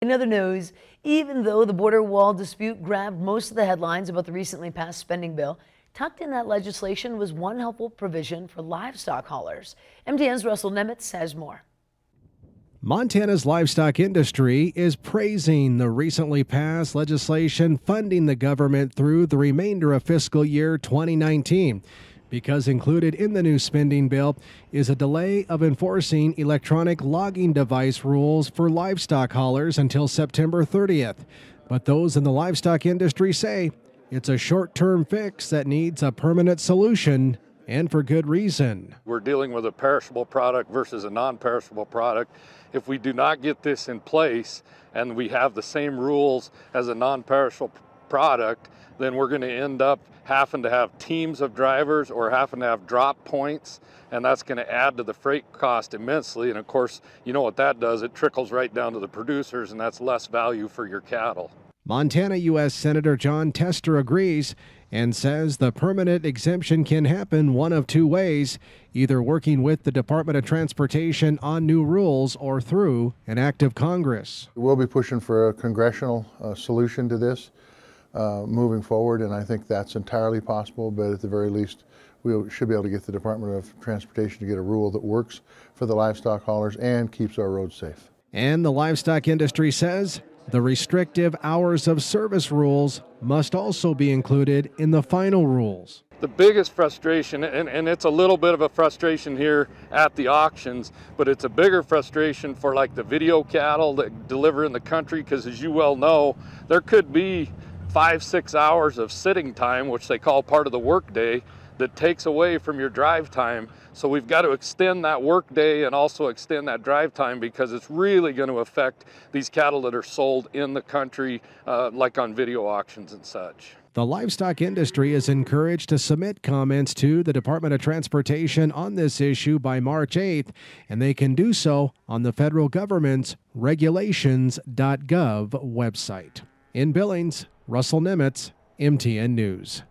In other news, even though the border wall dispute grabbed most of the headlines about the recently passed spending bill, tucked in that legislation was one helpful provision for livestock haulers. MTN's Russell Nemitz has more. Montana's livestock industry is praising the recently passed legislation funding the government through the remainder of fiscal year 2019. Because included in the new spending bill is a delay of enforcing electronic logging device rules for livestock haulers until September 30th. But those in the livestock industry say it's a short-term fix that needs a permanent solution, and for good reason. We're dealing with a perishable product versus a non-perishable product. If we do not get this in place and we have the same rules as a non-perishable product, then we're going to end up having to have teams of drivers or having to have drop points, and that's going to add to the freight cost immensely. And of course, you know what that does, it trickles right down to the producers, and that's less value for your cattle. Montana U.S. Senator John Tester agrees and says the permanent exemption can happen one of two ways, either working with the Department of Transportation on new rules or through an act of Congress. We'll be pushing for a congressional solution to this moving forward, and I think that's entirely possible, but at the very least we should be able to get the Department of Transportation to get a rule that works for the livestock haulers and keeps our roads safe. And the livestock industry says the restrictive hours of service rules must also be included in the final rules. The biggest frustration, and it's a little bit of a frustration here at the auctions, but it's a bigger frustration for like the video cattle that deliver in the country, because as you well know, there could be 5-6 hours of sitting time, which they call part of the workday, that takes away from your drive time. So we've got to extend that work day and also extend that drive time, because it's really going to affect these cattle that are sold in the country, like on video auctions and such. The livestock industry is encouraged to submit comments to the Department of Transportation on this issue by March 8th, and they can do so on the federal government's regulations.gov website. In Billings, Russell Nemitz, MTN News.